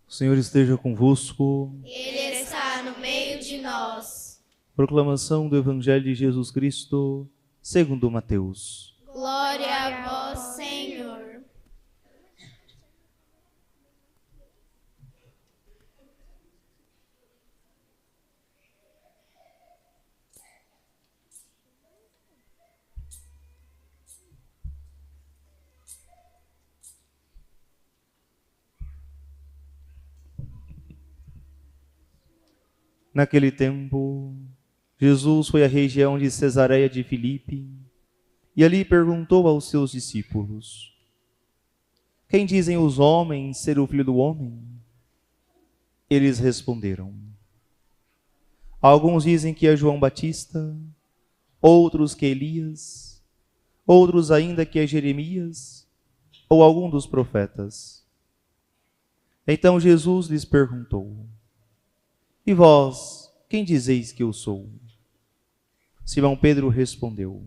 O Senhor esteja convosco. Ele está no meio de nós. Proclamação do Evangelho de Jesus Cristo, segundo Mateus. Glória a vós, Senhor. Naquele tempo, Jesus foi à região de Cesareia de Filipe e ali perguntou aos seus discípulos: Quem dizem os homens ser o Filho do Homem? Eles responderam: Alguns dizem que é João Batista, outros que é Elias, outros ainda que é Jeremias ou algum dos profetas. Então Jesus lhes perguntou: E vós, quem dizeis que eu sou? Simão Pedro respondeu: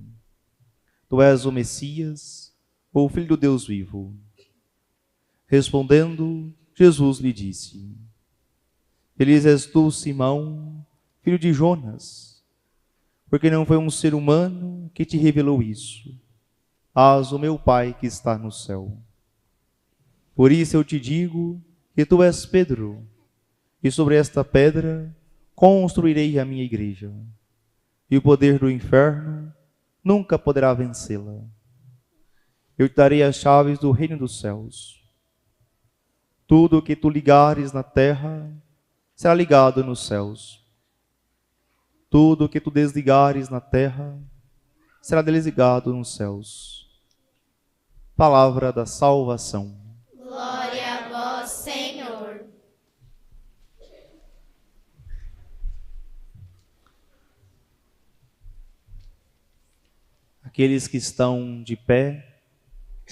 Tu és o Messias, o Filho do Deus vivo. Respondendo, Jesus lhe disse: Feliz és tu, Simão, filho de Jonas, porque não foi um ser humano que te revelou isso, mas o meu Pai que está no céu. Por isso eu te digo que tu és Pedro, e sobre esta pedra construirei a minha igreja, e o poder do inferno nunca poderá vencê-la. Eu te darei as chaves do reino dos céus. Tudo o que tu ligares na terra será ligado nos céus. Tudo o que tu desligares na terra será desligado nos céus. Palavra da salvação. Glória a vós, Senhor. Aqueles que estão de pé,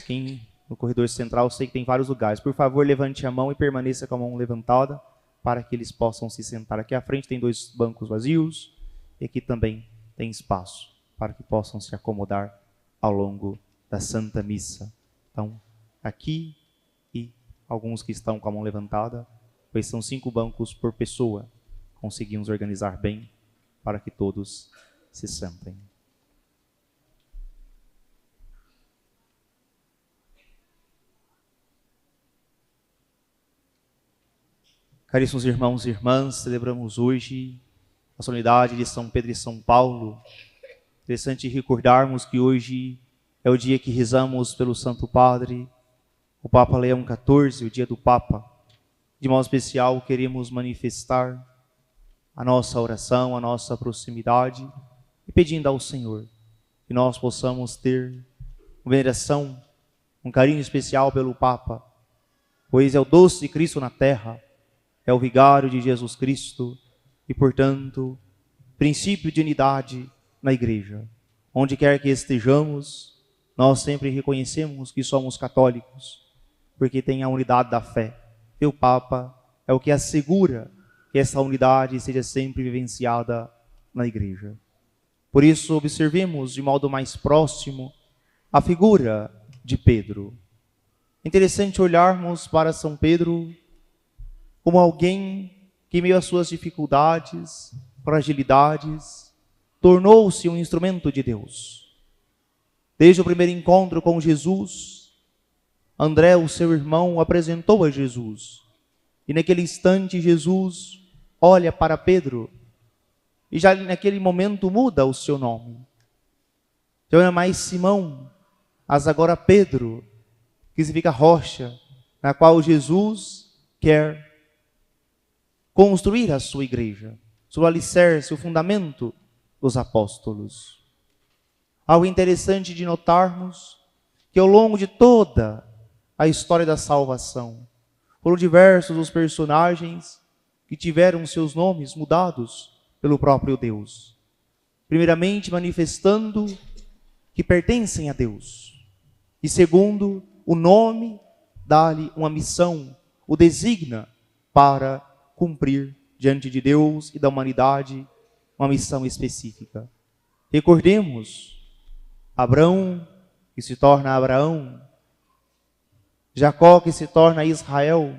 quem no corredor central, sei que tem vários lugares. Por favor, levante a mão e permaneça com a mão levantada para que eles possam se sentar. Aqui à frente tem 2 bancos vazios e aqui também tem espaço para que possam se acomodar ao longo da Santa Missa. Então, aqui e alguns que estão com a mão levantada, pois são 5 bancos por pessoa. Conseguimos organizar bem para que todos se sentem. Caríssimos irmãos e irmãs, celebramos hoje a solenidade de São Pedro e São Paulo. Interessante recordarmos que hoje é o dia que rezamos pelo Santo Padre, o Papa Leão XIV, o dia do Papa. De modo especial, queremos manifestar a nossa oração, a nossa proximidade e pedindo ao Senhor que nós possamos ter uma veneração, um carinho especial pelo Papa, pois é o doce de Cristo na terra, é o vigário de Jesus Cristo e, portanto, princípio de unidade na igreja. Onde quer que estejamos, nós sempre reconhecemos que somos católicos, porque tem a unidade da fé. E o Papa é o que assegura que essa unidade seja sempre vivenciada na igreja. Por isso, observemos de modo mais próximo a figura de Pedro. É interessante olharmos para São Pedro como alguém que, em meio às suas dificuldades, fragilidades, tornou-se um instrumento de Deus. Desde o primeiro encontro com Jesus, André, o seu irmão, o apresentou a Jesus. E naquele instante, Jesus olha para Pedro e já naquele momento muda o seu nome. Já não é mais Simão, mas agora Pedro, que significa rocha, na qual Jesus quer construir a sua igreja, seu alicerce, o fundamento dos apóstolos. Algo interessante de notarmos que ao longo de toda a história da salvação, foram diversos os personagens que tiveram seus nomes mudados pelo próprio Deus. Primeiramente, manifestando que pertencem a Deus. E segundo, o nome dá-lhe uma missão, o designa para cumprir diante de Deus e da humanidade uma missão específica. Recordemos, Abrão, que se torna Abraão, Jacó, que se torna Israel,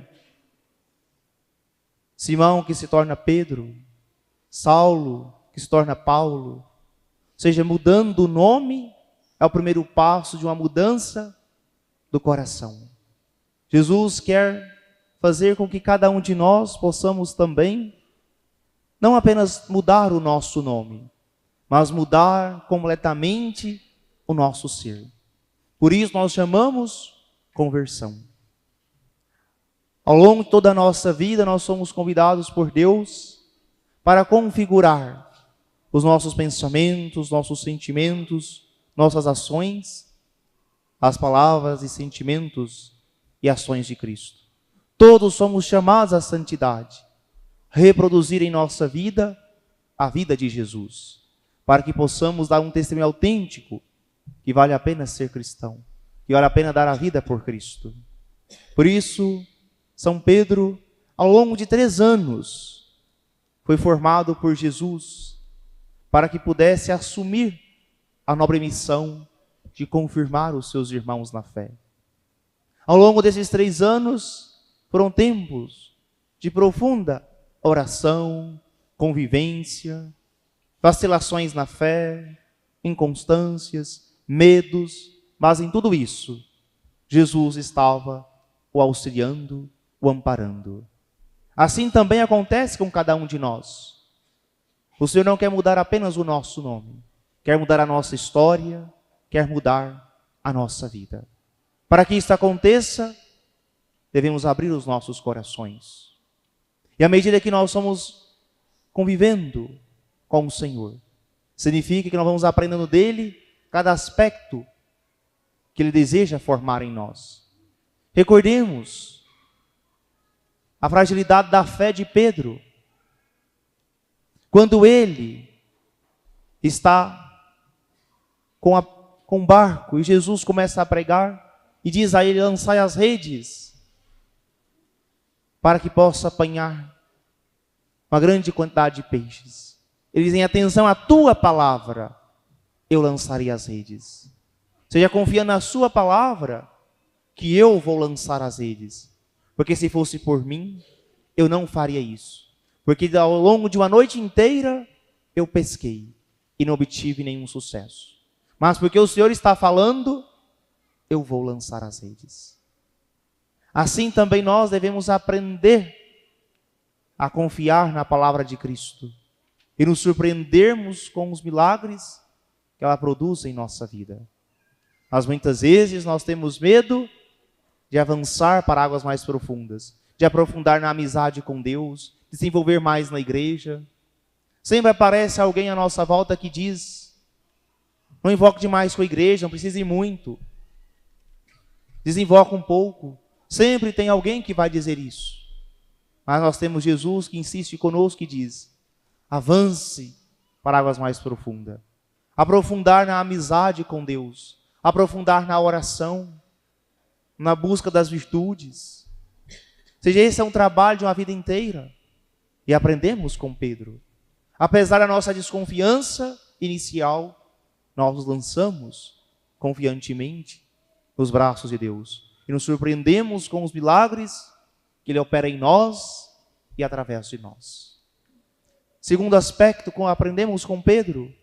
Simão que se torna Pedro, Saulo que se torna Paulo. Ou seja, mudando o nome é o primeiro passo de uma mudança do coração. Jesus quer fazer com que cada um de nós possamos também não apenas mudar o nosso nome, mas mudar completamente o nosso ser. Por isso nós chamamos conversão. Ao longo de toda a nossa vida, nós somos convidados por Deus para configurar os nossos pensamentos, nossos sentimentos, nossas ações, as palavras e sentimentos e ações de Cristo. Todos somos chamados à santidade, reproduzir em nossa vida a vida de Jesus, para que possamos dar um testemunho autêntico que vale a pena ser cristão, que vale a pena dar a vida por Cristo. Por isso, São Pedro, ao longo de 3 anos, foi formado por Jesus para que pudesse assumir a nobre missão de confirmar os seus irmãos na fé. Ao longo desses 3 anos, foram tempos de profunda oração, convivência, vacilações na fé, inconstâncias, medos, mas em tudo isso, Jesus estava o auxiliando, o amparando. Assim também acontece com cada um de nós. O Senhor não quer mudar apenas o nosso nome, quer mudar a nossa história, quer mudar a nossa vida. Para que isso aconteça, devemos abrir os nossos corações. E à medida que nós somos convivendo com o Senhor, significa que nós vamos aprendendo dele cada aspecto que ele deseja formar em nós. Recordemos a fragilidade da fé de Pedro. Quando ele está com o barco e Jesus começa a pregar e diz a ele: lançai as redes para que possa apanhar uma grande quantidade de peixes. Ele diz: em atenção à tua palavra, eu lançarei as redes. Seja confiando na sua palavra que eu vou lançar as redes. Porque se fosse por mim, eu não faria isso. Porque ao longo de uma noite inteira, eu pesquei e não obtive nenhum sucesso. Mas porque o Senhor está falando, eu vou lançar as redes. Assim também nós devemos aprender a confiar na palavra de Cristo e nos surpreendermos com os milagres que ela produz em nossa vida. Mas muitas vezes nós temos medo de avançar para águas mais profundas, de aprofundar na amizade com Deus, de se envolver mais na igreja. Sempre aparece alguém à nossa volta que diz: não invoque demais com a igreja, não precisa ir muito. Desinvoca um pouco. Sempre tem alguém que vai dizer isso. Mas nós temos Jesus que insiste conosco e diz: avance para águas mais profundas. Aprofundar na amizade com Deus. Aprofundar na oração. Na busca das virtudes. Seja, esse é um trabalho de uma vida inteira. E aprendemos com Pedro. Apesar da nossa desconfiança inicial, nós nos lançamos confiantemente nos braços de Deus. E nos surpreendemos com os milagres que Ele opera em nós e através de nós. Segundo aspecto, como aprendemos com Pedro,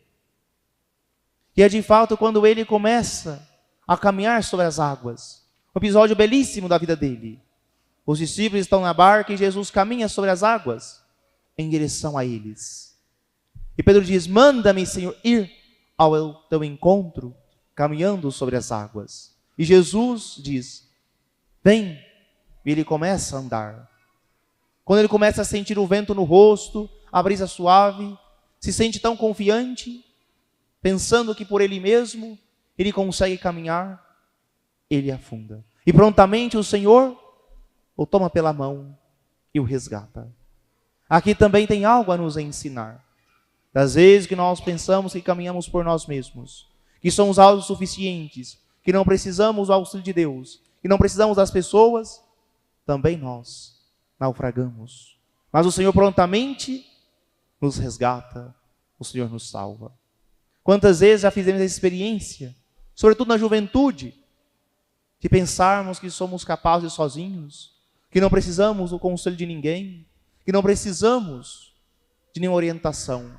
que é de fato quando ele começa a caminhar sobre as águas. Um episódio belíssimo da vida dele. Os discípulos estão na barca e Jesus caminha sobre as águas em direção a eles. E Pedro diz: manda-me, Senhor, ir ao teu encontro, caminhando sobre as águas. E Jesus diz: vem. E ele começa a andar. Quando ele começa a sentir o vento no rosto, a brisa suave, se sente tão confiante, pensando que por ele mesmo ele consegue caminhar, ele afunda. E prontamente o Senhor o toma pela mão e o resgata. Aqui também tem algo a nos ensinar. Das vezes que nós pensamos que caminhamos por nós mesmos, que somos autossuficientes, que não precisamos do auxílio de Deus, que não precisamos das pessoas, também nós naufragamos. Mas o Senhor prontamente nos resgata, o Senhor nos salva. Quantas vezes já fizemos essa experiência, sobretudo na juventude, de pensarmos que somos capazes sozinhos, que não precisamos do conselho de ninguém, que não precisamos de nenhuma orientação.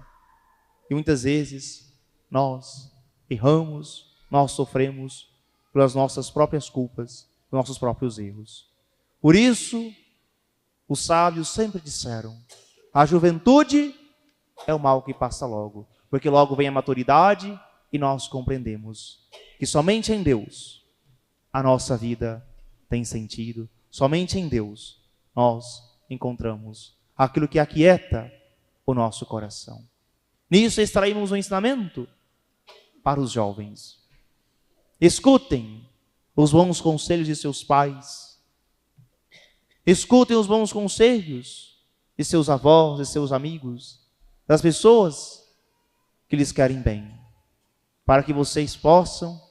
E muitas vezes nós erramos, nós sofremos pelas nossas próprias culpas, pelos nossos próprios erros. Por isso, os sábios sempre disseram: a juventude é o mal que passa logo, porque logo vem a maturidade e nós compreendemos que somente em Deus a nossa vida tem sentido, somente em Deus nós encontramos aquilo que aquieta o nosso coração. Nisso extraímos um ensinamento para os jovens. Escutem os bons conselhos de seus pais. Escutem os bons conselhos de seus avós, de seus amigos, das pessoas que lhes querem bem, para que vocês possam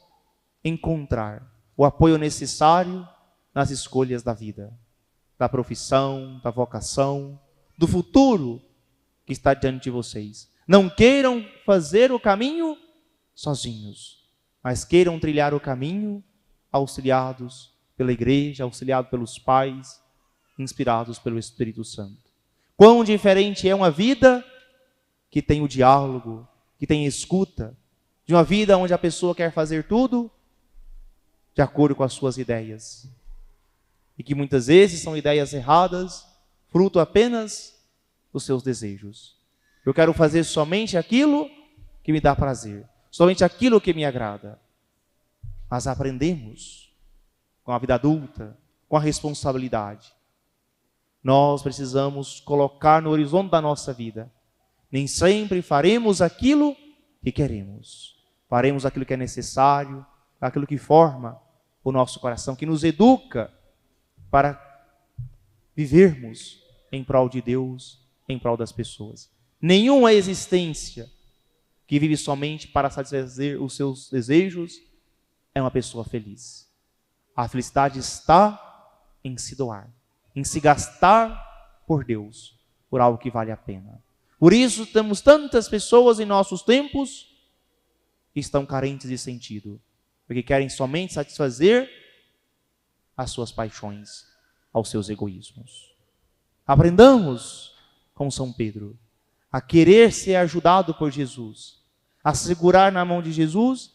encontrar o apoio necessário nas escolhas da vida, da profissão, da vocação, do futuro que está diante de vocês. Não queiram fazer o caminho sozinhos, mas queiram trilhar o caminho auxiliados pela igreja, auxiliados pelos pais, inspirados pelo Espírito Santo. Quão diferente é uma vida que tem o diálogo, que tem escuta, de uma vida onde a pessoa quer fazer tudo de acordo com as suas ideias. E que muitas vezes são ideias erradas, fruto apenas dos seus desejos. Eu quero fazer somente aquilo que me dá prazer, somente aquilo que me agrada. Mas aprendemos com a vida adulta, com a responsabilidade. Nós precisamos colocar no horizonte da nossa vida. Nem sempre faremos aquilo que queremos. Faremos aquilo que é necessário, aquilo que forma o nosso coração, que nos educa para vivermos em prol de Deus, em prol das pessoas. Nenhuma existência que vive somente para satisfazer os seus desejos é uma pessoa feliz. A felicidade está em se doar, em se gastar por Deus, por algo que vale a pena. Por isso temos tantas pessoas em nossos tempos que estão carentes de sentido, porque querem somente satisfazer as suas paixões, aos seus egoísmos. Aprendamos com São Pedro a querer ser ajudado por Jesus, a segurar na mão de Jesus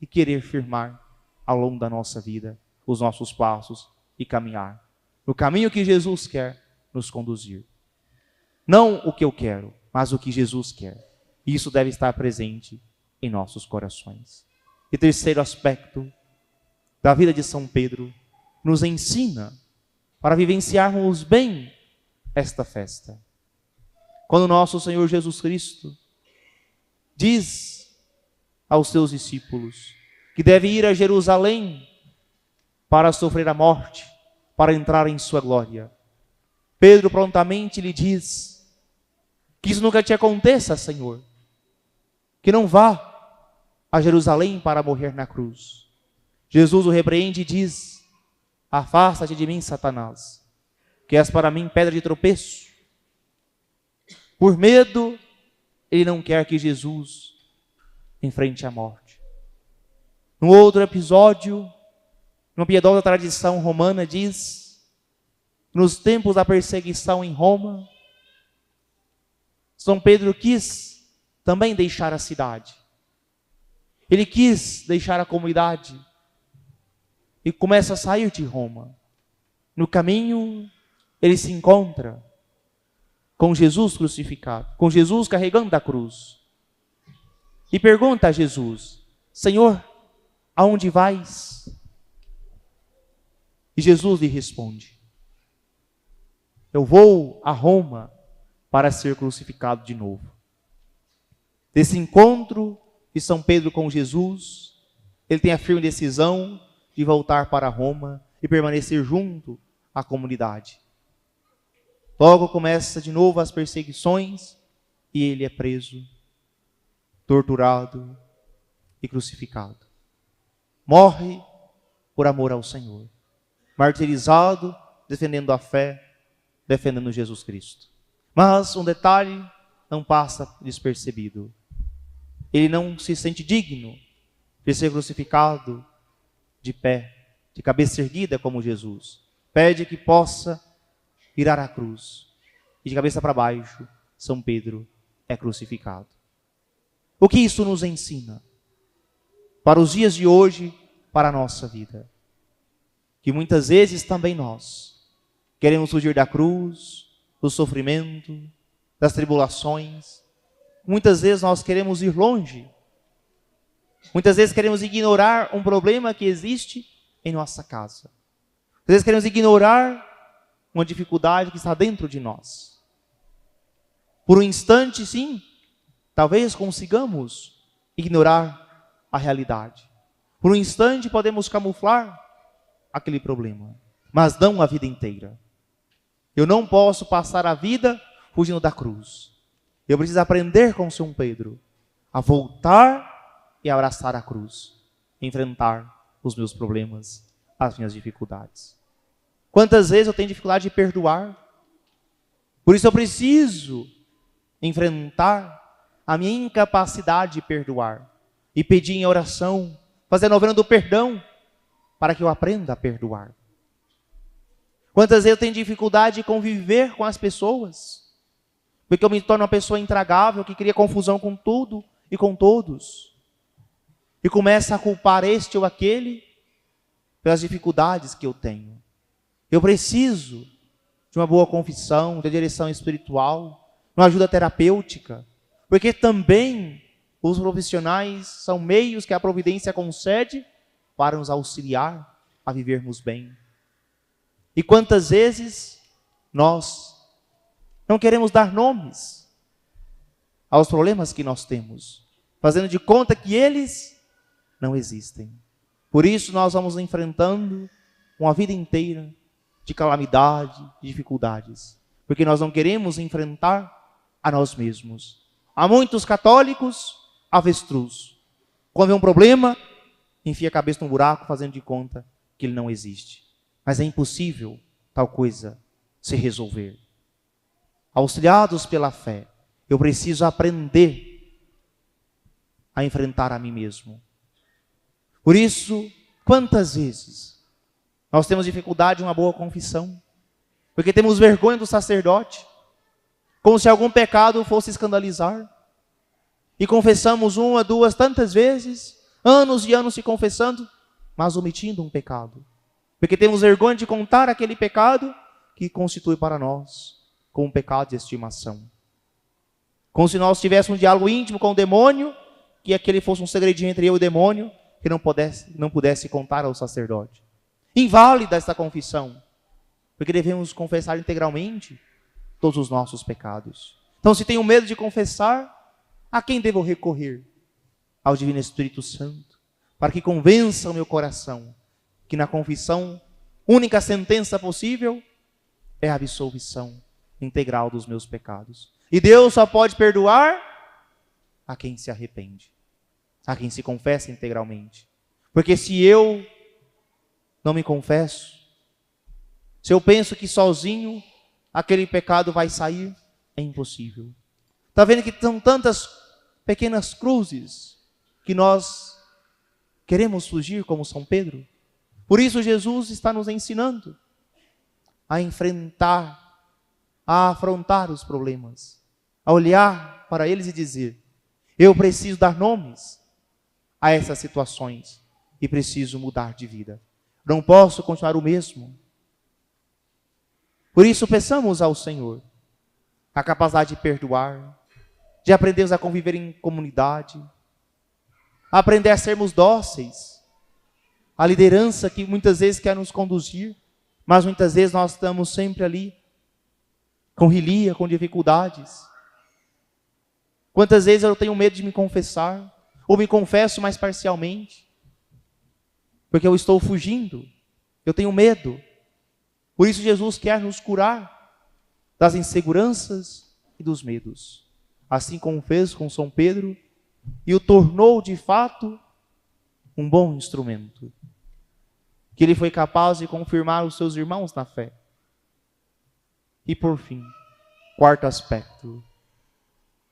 e querer firmar ao longo da nossa vida os nossos passos e caminhar no caminho que Jesus quer nos conduzir. Não o que eu quero, mas o que Jesus quer. Isso deve estar presente em nossos corações. E terceiro aspecto da vida de São Pedro, nos ensina para vivenciarmos bem esta festa. Quando nosso Senhor Jesus Cristo diz aos seus discípulos que deve ir a Jerusalém para sofrer a morte, para entrar em sua glória, Pedro prontamente lhe diz que isso nunca te aconteça, Senhor, que não vá a Jerusalém para morrer na cruz. Jesus o repreende e diz: afasta-te de mim, Satanás, que és para mim pedra de tropeço. Por medo, ele não quer que Jesus enfrente a morte. No outro episódio, uma piedosa tradição romana diz, nos tempos da perseguição em Roma, São Pedro quis também deixar a cidade. Ele quis deixar a comunidade e começa a sair de Roma. No caminho, ele se encontra com Jesus crucificado, com Jesus carregando a cruz. E pergunta a Jesus: Senhor, aonde vais? E Jesus lhe responde: eu vou a Roma para ser crucificado de novo. Desse encontro de São Pedro com Jesus, ele tem a firme decisão de voltar para Roma e permanecer junto à comunidade. Logo começa de novo as perseguições e ele é preso, torturado e crucificado. Morre por amor ao Senhor, martirizado, defendendo a fé, defendendo Jesus Cristo. Mas um detalhe não passa despercebido. Ele não se sente digno de ser crucificado de pé, de cabeça erguida como Jesus. Pede que possa virar a cruz. e de cabeça para baixo, São Pedro é crucificado. O que isso nos ensina? Para os dias de hoje, para a nossa vida. Que muitas vezes também nós queremos fugir da cruz, do sofrimento, das tribulações. Muitas vezes nós queremos ir longe. Muitas vezes queremos ignorar um problema que existe em nossa casa. Às vezes queremos ignorar uma dificuldade que está dentro de nós. Por um instante, sim, talvez consigamos ignorar a realidade. Por um instante podemos camuflar aquele problema, mas não a vida inteira. Eu não posso passar a vida fugindo da cruz. Eu preciso aprender com São Pedro a voltar e abraçar a cruz, enfrentar os meus problemas, as minhas dificuldades. Quantas vezes eu tenho dificuldade de perdoar? Por isso eu preciso enfrentar a minha incapacidade de perdoar e pedir em oração, fazer a novena do perdão, para que eu aprenda a perdoar. Quantas vezes eu tenho dificuldade de conviver com as pessoas, porque eu me torno uma pessoa intragável, que cria confusão com tudo e com todos, e começa a culpar este ou aquele pelas dificuldades que eu tenho. Eu preciso de uma boa confissão, de direção espiritual, uma ajuda terapêutica, porque também os profissionais são meios que a providência concede para nos auxiliar a vivermos bem. E quantas vezes nós não queremos dar nomes aos problemas que nós temos, fazendo de conta que eles não existem. Por isso nós vamos enfrentando uma vida inteira de calamidade, de dificuldades, porque nós não queremos enfrentar a nós mesmos. Há muitos católicos avestruz. Quando vê um problema, enfia a cabeça num buraco, fazendo de conta que ele não existe. Mas é impossível tal coisa se resolver. Auxiliados pela fé, eu preciso aprender a enfrentar a mim mesmo. Por isso, quantas vezes nós temos dificuldade em uma boa confissão? Porque temos vergonha do sacerdote, como se algum pecado fosse escandalizar. E confessamos uma, duas, tantas vezes, anos e anos se confessando, mas omitindo um pecado. Porque temos vergonha de contar aquele pecado que constitui para nós como um pecado de estimação. Como se nós tivéssemos um diálogo íntimo com o demônio, que aquele fosse um segredinho entre eu e o demônio, que não pudesse contar ao sacerdote. Inválida esta confissão, porque devemos confessar integralmente todos os nossos pecados. Então, se tenho medo de confessar, a quem devo recorrer? Ao Divino Espírito Santo, para que convença o meu coração que na confissão, única sentença possível é a absolvição integral dos meus pecados. E Deus só pode perdoar a quem se arrepende, a quem se confessa integralmente. Porque se eu não me confesso, se eu penso que sozinho aquele pecado vai sair, é impossível. Está vendo que são tantas pequenas cruzes que nós queremos fugir como São Pedro? Por isso Jesus está nos ensinando a enfrentar, a afrontar os problemas, a olhar para eles e dizer: eu preciso dar nomes a essas situações e preciso mudar de vida. Não posso continuar o mesmo. Por isso peçamos ao Senhor a capacidade de perdoar, de aprendermos a conviver em comunidade, aprender a sermos dóceis, a liderança que muitas vezes quer nos conduzir, mas muitas vezes nós estamos sempre ali, com relia, com dificuldades. Quantas vezes eu tenho medo de me confessar, ou me confesso mais parcialmente, porque eu estou fugindo, eu tenho medo. Por isso Jesus quer nos curar das inseguranças e dos medos. Assim como fez com São Pedro, e o tornou de fato um bom instrumento. Que ele foi capaz de confirmar os seus irmãos na fé. E por fim, quarto aspecto.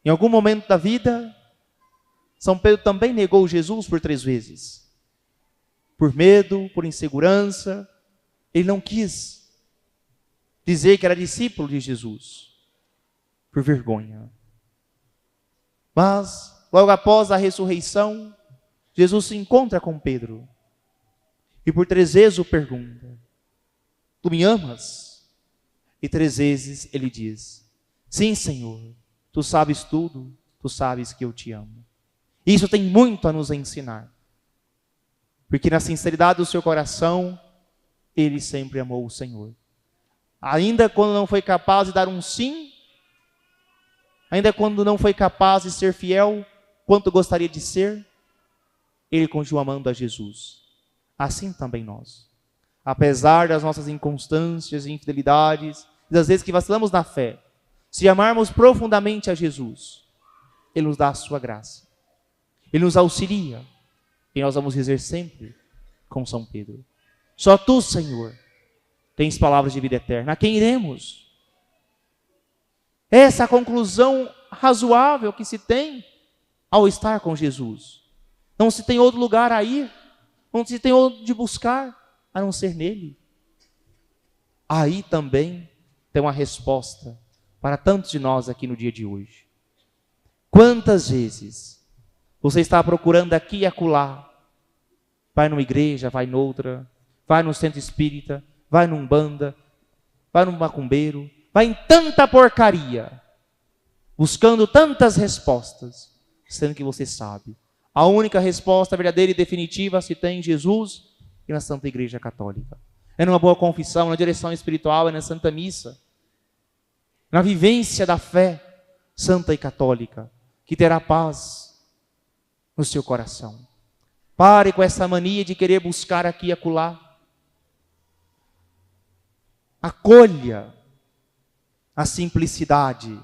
Em algum momento da vida, São Pedro também negou Jesus por 3 vezes. Por medo, por insegurança, ele não quis dizer que era discípulo de Jesus. por vergonha. Mas, logo após a ressurreição, Jesus se encontra com Pedro. E por 3 vezes o pergunta: tu me amas? E 3 vezes ele diz: sim, Senhor, tu sabes tudo, tu sabes que eu te amo. Isso tem muito a nos ensinar. Porque na sinceridade do seu coração, ele sempre amou o Senhor. Ainda quando não foi capaz de dar um sim, ainda quando não foi capaz de ser fiel quanto gostaria de ser, ele continua amando a Jesus. Assim também nós. Apesar das nossas inconstâncias e infidelidades, das vezes que vacilamos na fé, se amarmos profundamente a Jesus, Ele nos dá a sua graça. Ele nos auxilia. E nós vamos dizer sempre, com São Pedro: só tu, Senhor, tens palavras de vida eterna. A quem iremos? Essa é a conclusão razoável que se tem ao estar com Jesus. Não se tem outro lugar a ir, não se tem outro de buscar, a não ser nele. Aí também tem uma resposta para tantos de nós aqui no dia de hoje. Quantas vezes você está procurando aqui e acolá? Vai numa igreja, vai noutra, vai no centro espírita, vai num banda, vai num macumbeiro, vai em tanta porcaria, buscando tantas respostas, sendo que você sabe, a única resposta verdadeira e definitiva se tem em Jesus e na Santa Igreja Católica. É numa boa confissão, na direção espiritual, é na Santa Missa, na vivência da fé santa e católica, que terá paz no seu coração. Pare com essa mania de querer buscar aqui e acolá. Acolha a simplicidade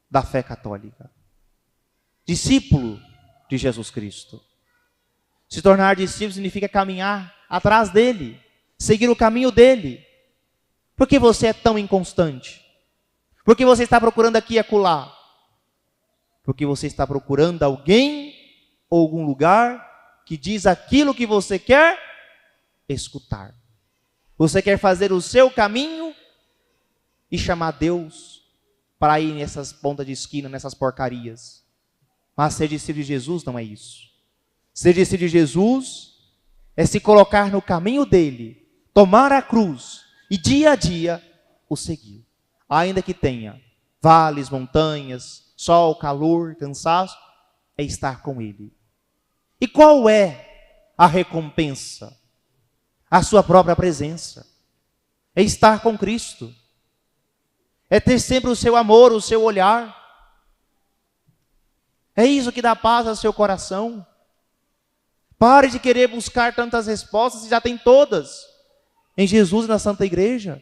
da fé católica. Discípulo de Jesus Cristo. Se tornar discípulo significa caminhar atrás dele, seguir o caminho dele. Por que você é tão inconstante? Por que você está procurando aqui e acolá? Porque você está procurando alguém ou algum lugar que diz aquilo que você quer escutar. Você quer fazer o seu caminho e chamar Deus para ir nessas pontas de esquina, nessas porcarias. Mas ser discípulo de Jesus não é isso. Ser discípulo de Jesus é se colocar no caminho dele, tomar a cruz e dia a dia o seguir. Ainda que tenha vales, montanhas, sol, calor, cansaço, é estar com ele. E qual é a recompensa? A sua própria presença. É estar com Cristo. É ter sempre o seu amor, o seu olhar. É isso que dá paz ao seu coração. Pare de querer buscar tantas respostas, e já tem todas em Jesus e na Santa Igreja.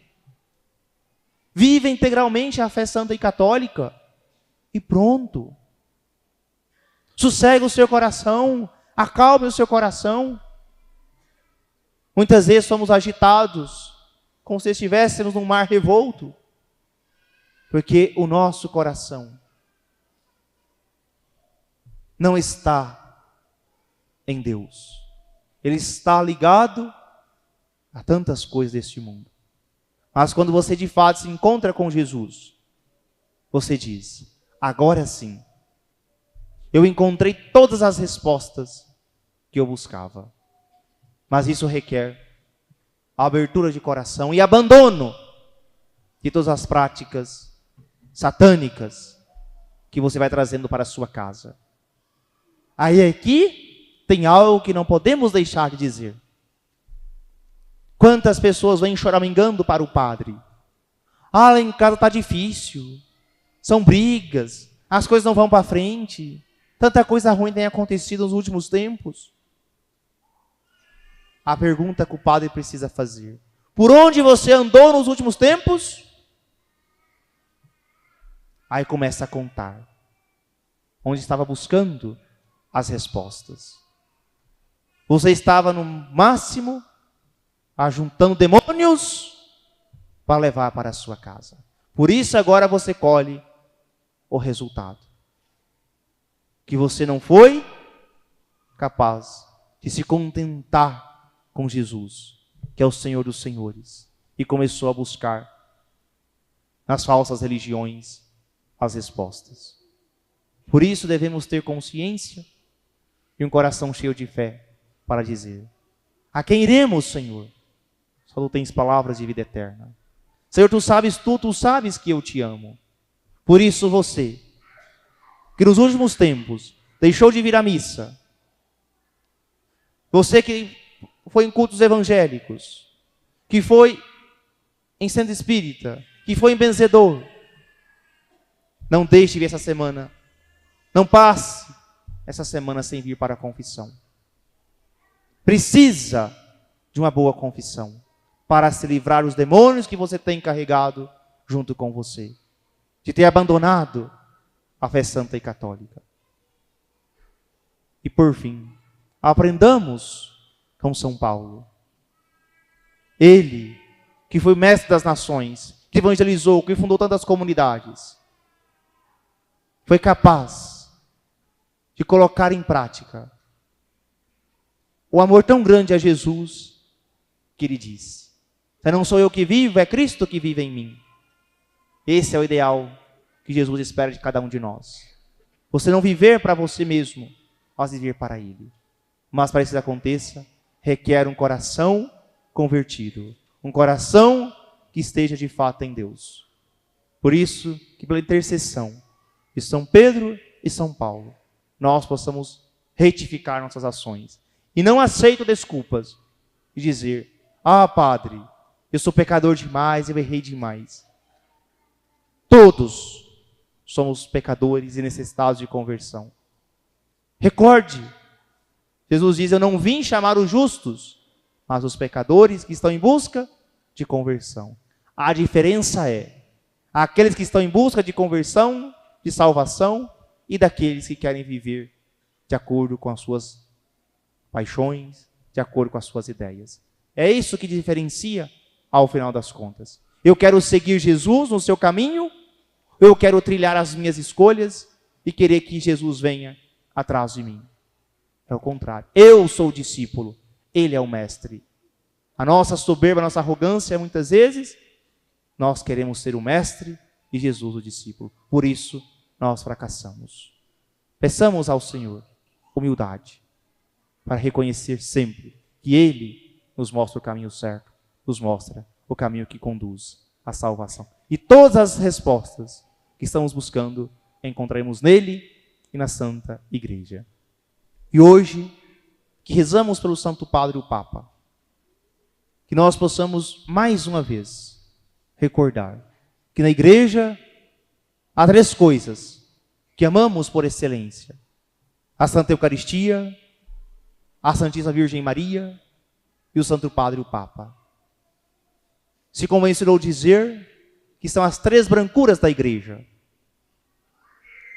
Vive integralmente a fé santa e católica e pronto. Sossegue o seu coração, acalme o seu coração. Muitas vezes somos agitados, como se estivéssemos num mar revolto, porque o nosso coração não está em Deus. Ele está ligado a tantas coisas deste mundo. Mas quando você de fato se encontra com Jesus, você diz: agora sim, eu encontrei todas as respostas que eu buscava. Mas isso requer a abertura de coração e abandono de todas as práticas satânicas que você vai trazendo para a sua casa. Aí aqui tem algo que não podemos deixar de dizer. Quantas pessoas vêm choramingando para o padre? Ah, lá em casa está difícil, são brigas, as coisas não vão para frente, tanta coisa ruim tem acontecido nos últimos tempos. A pergunta que o padre precisa fazer: por onde você andou nos últimos tempos? Aí começa a contar onde estava buscando as respostas. Você estava no máximo ajuntando demônios para levar para a sua casa. Por isso agora você colhe o resultado. Que você não foi capaz de se contentar com Jesus, que é o Senhor dos Senhores, e começou a buscar nas falsas religiões as respostas. Por isso devemos ter consciência e um coração cheio de fé para dizer: a quem iremos, Senhor? Só tu tens palavras de vida eterna. Senhor, tu sabes que eu te amo. Por isso você, que nos últimos tempos deixou de vir à missa, você que foi em cultos evangélicos, que foi em centro espírita, que foi em benzedor, não deixe de vir essa semana, não passe essa semana sem vir para a confissão. Precisa de uma boa confissão para se livrar dos demônios que você tem carregado junto com você, de ter abandonado a fé santa e católica. E por fim, aprendamos com São Paulo. Ele, que foi mestre das nações, que evangelizou, que fundou tantas comunidades, foi capaz de colocar em prática o amor tão grande a Jesus, que ele diz: se não sou eu que vivo, é Cristo que vive em mim. Esse é o ideal que Jesus espera de cada um de nós. Você não viver para você mesmo, mas viver para Ele. Mas para que isso aconteça, requer um coração convertido, um coração que esteja de fato em Deus. Por isso, que pela intercessão de São Pedro e São Paulo, nós possamos retificar nossas ações. E não aceito desculpas e dizer: ah, Padre, eu sou pecador demais, eu errei demais. Todos somos pecadores e necessitados de conversão. Recorde, Jesus diz: eu não vim chamar os justos, mas os pecadores que estão em busca de conversão. A diferença é aqueles que estão em busca de conversão, de salvação, e daqueles que querem viver de acordo com as suas paixões, de acordo com as suas ideias. É isso que diferencia ao final das contas. Eu quero seguir Jesus no seu caminho, eu quero trilhar as minhas escolhas e querer que Jesus venha atrás de mim. É o contrário. Eu sou o discípulo, ele é o mestre. A nossa soberba, a nossa arrogância, muitas vezes, nós queremos ser o mestre e Jesus o discípulo. Por isso, nós fracassamos. Peçamos ao Senhor humildade para reconhecer sempre que Ele nos mostra o caminho certo, nos mostra o caminho que conduz à salvação. E todas as respostas que estamos buscando encontraremos nele e na Santa Igreja. E hoje, que rezamos pelo Santo Padre, o Papa, que nós possamos mais uma vez recordar que na Igreja há 3 coisas que amamos por excelência: a Santa Eucaristia, a Santíssima Virgem Maria e o Santo Padre, o Papa. Se convencerou dizer que são as 3 brancuras da Igreja: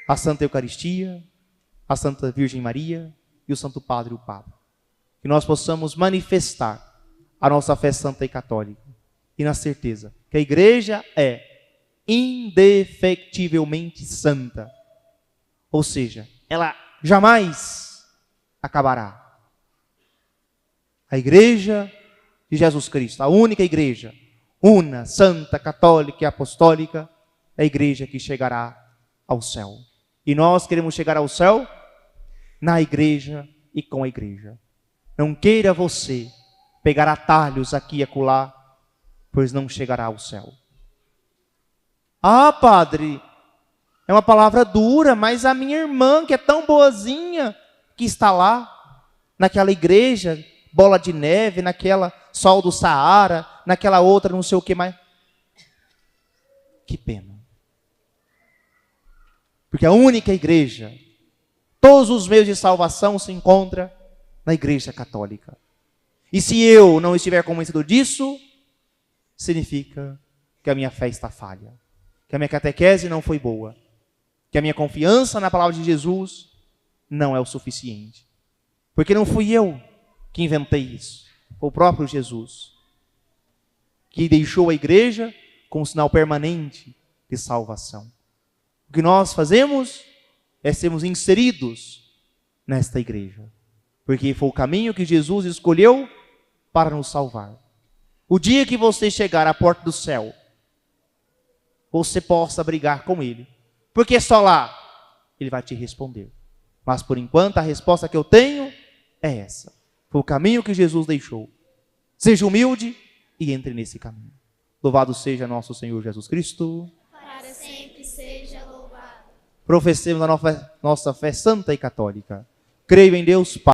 a Santa Eucaristia, a Santa Virgem Maria e o Santo Padre, o Papa. Que nós possamos manifestar a nossa fé santa e católica e na certeza que a Igreja é indefectivelmente santa. Ou seja, ela jamais acabará. A Igreja de Jesus Cristo, a única Igreja, una, santa, católica e apostólica, é a Igreja que chegará ao céu. E nós queremos chegar ao céu na Igreja e com a Igreja. Não queira você pegar atalhos aqui e acolá, pois não chegará ao céu. Ah, Padre, é uma palavra dura, mas a minha irmã, que é tão boazinha, que está lá, naquela igreja, Bola de Neve, naquela Sol do Saara, naquela outra não sei o que mais. Que pena. Porque a única igreja, todos os meios de salvação se encontram na Igreja Católica. E se eu não estiver convencido disso, significa que a minha fé está falha, que a minha catequese não foi boa, que a minha confiança na palavra de Jesus não é o suficiente. Porque não fui eu que inventei isso, foi o próprio Jesus, que deixou a igreja com um sinal permanente de salvação. O que nós fazemos é sermos inseridos nesta igreja, porque foi o caminho que Jesus escolheu para nos salvar. O dia que você chegar à porta do céu você possa brigar com ele. Porque só lá ele vai te responder. Mas por enquanto a resposta que eu tenho é essa. Foi o caminho que Jesus deixou. Seja humilde e entre nesse caminho. Louvado seja nosso Senhor Jesus Cristo. Para sempre seja louvado. Professemos a nossa fé santa e católica. Creio em Deus, Pai.